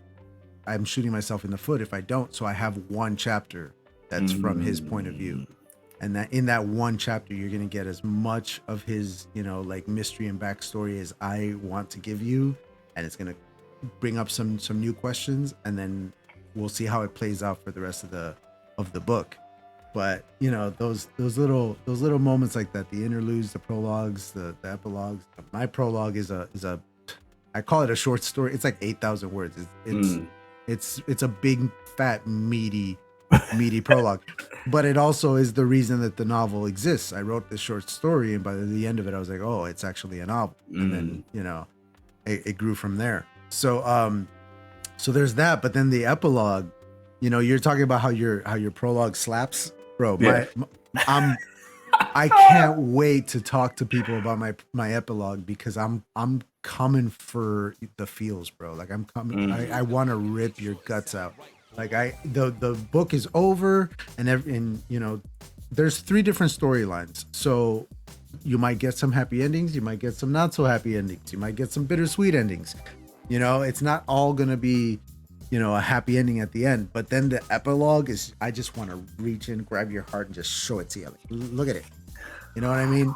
I'm shooting myself in the foot if I don't. So I have one chapter that's from his point of view, and that in that one chapter you're gonna get as much of his, you know, like mystery and backstory as I want to give you, and it's gonna bring up some new questions, and then we'll see how it plays out for the rest of the book. But you know, those little moments like that, the interludes, the prologues, the epilogues. My prologue is a I call it a short story. It's like 8,000 words. It's a big fat meaty prologue, but it also is the reason that the novel exists. I wrote this short story, and by the end of it I was like, oh, it's actually a novel. And then, you know, it grew from there. So so there's that. But then the epilogue, you know, you're talking about how your prologue slaps. Bro, I can't wait to talk to people about my epilogue, because I'm coming for the feels, bro. Like I'm coming. I want to rip your guts out. Like the book is over, and you know, there's 3 different storylines. So you might get some happy endings, you might get some not so happy endings, you might get some bittersweet endings. You know, it's not all gonna be, you know, a happy ending at the end. But then the epilogue is, I just want to reach in, grab your heart, and just show it to you. Like, look at it. You know what I mean?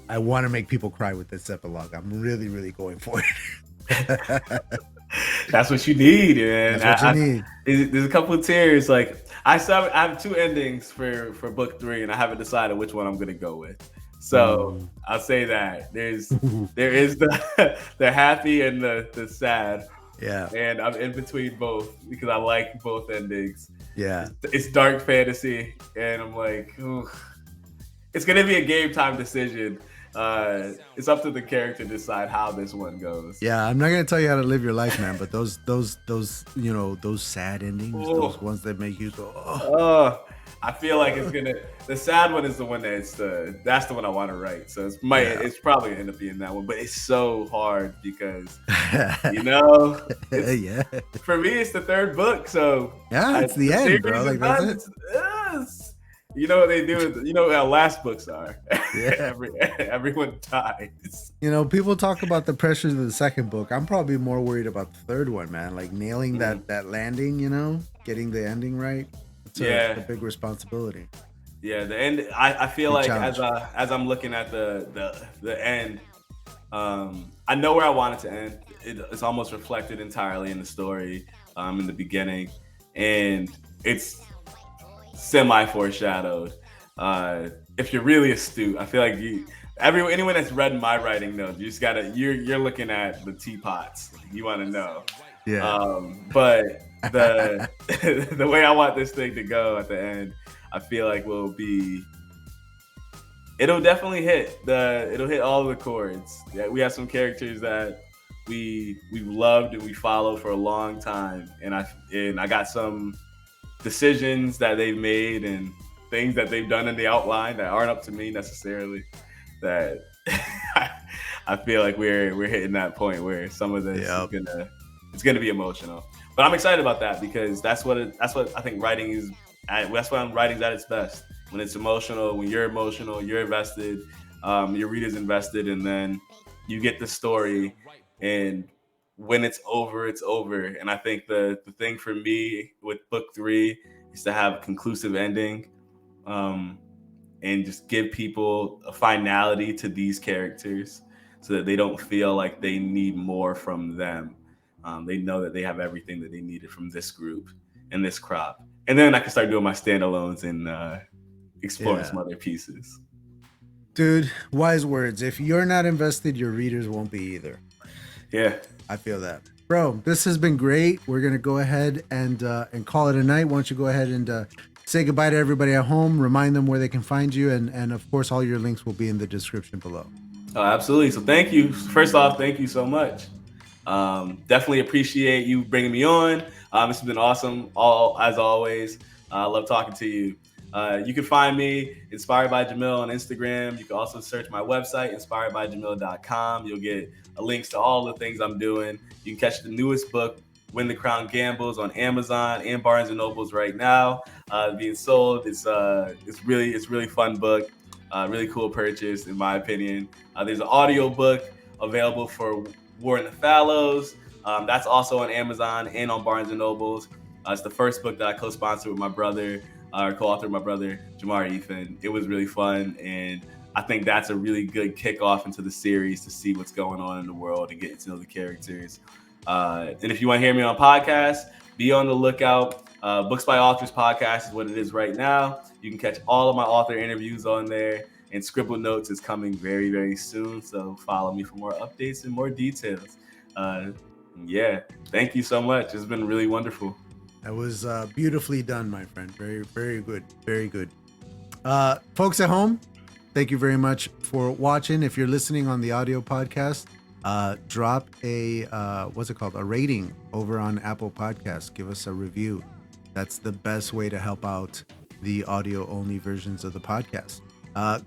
I want to make people cry with this epilogue. I'm really, really going for it. That's what you need, man. That's what you need. There's a couple of tears. Like I have 2 endings for book 3, and I haven't decided which one I'm gonna go with. So I'll say that there is the happy and the sad. Yeah. And I'm in between both because I like both endings. Yeah. It's dark fantasy, and I'm like, ooh, it's gonna be a game time decision. It's up to the character to decide how this one goes. Yeah, I'm not gonna tell you how to live your life, man. But those you know, those sad endings, those ones that make you go, oh. I feel like it's gonna. The sad one is the one that's the one I want to write. So it's probably gonna end up being that one. But it's so hard because you know, yeah. For me, it's the 3rd book. So yeah, it's the end, bro. Like that's it. You know what they do? You know how last books are. Yeah. Everyone dies. You know, people talk about the pressures of the 2nd book. I'm probably more worried about the 3rd one, man. Like nailing that landing. You know, getting the ending right. It's a big responsibility. Yeah, the end. I feel big like challenge. As I'm looking at the end, I know where I want it to end. It's almost reflected entirely in the story in the beginning, and it's semi foreshadowed. If you're really astute, I feel like anyone that's read my writing knows you just gotta you're looking at the teapots. You want to know. Yeah. But the way I want this thing to go at the end, I feel like it'll definitely hit all of the chords. Yeah, we have some characters that we've loved and we follow for a long time, and I got some decisions that they've made and things that they've done in the outline that aren't up to me necessarily, that I feel like we're hitting that point where some of this is gonna be emotional. But I'm excited about that because that's what I think writing is. That's when writing's at its best. When it's emotional, when you're emotional, you're invested, your reader's invested, and then you get the story. And when it's over, it's over. And I think the thing for me with book 3 is to have a conclusive ending, and just give people a finality to these characters so that they don't feel like they need more from them. They know that they have everything that they needed from this group and this crop. And then I can start doing my standalones and exploring some other pieces. Dude, wise words. If you're not invested, your readers won't be either. Yeah. I feel that. Bro, this has been great. We're going to go ahead and call it a night. Why don't you go ahead and say goodbye to everybody at home, remind them where they can find you, and of course, all your links will be in the description below. Oh, absolutely. So thank you. First off, thank you so much. Definitely appreciate you bringing me on. This has been awesome, as always. I love talking to you. You can find me Inspired by Jahmil on Instagram. You can also search my website, inspiredbyjahmil.com. You'll get links to all the things I'm doing. You can catch the newest book, When the Crown Gambles, on Amazon and Barnes and Nobles right now, being sold. It's really fun book, really cool purchase in my opinion. There's an audio book available for War in the Fallows. That's also on Amazon and on Barnes and Nobles. It's the first book that I co-sponsored with my brother, or co-authored with my brother, Jahmil Effend. It was really fun, and I think that's a really good kickoff into the series to see what's going on in the world and getting to know the characters. And if you want to hear me on podcasts, be on the lookout. Books by Authors podcast is what it is right now. You can catch all of my author interviews on there, and Scribble Notes is coming very, very soon. So follow me for more updates and more details. Yeah, thank you so much. It's been really wonderful. That was beautifully done, my friend. Very, very good. Very good. Folks at home, thank you very much for watching. If you're listening on the audio podcast, drop a what's it called, a rating over on Apple Podcasts. Give us a review. That's the best way to help out the audio only versions of the podcast.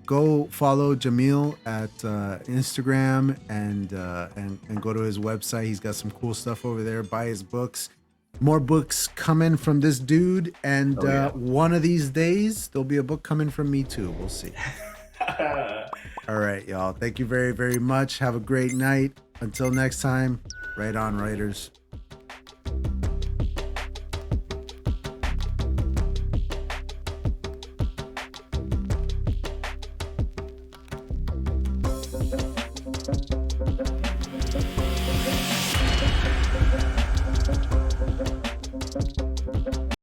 Go follow Jahmil at Instagram and go to his website. He's got some cool stuff over there. Buy his books. More books coming from this dude, and one of these days there'll be a book coming from me too. We'll see. All right, y'all. Thank you very, very much. Have a great night. Until next time, right on, writers.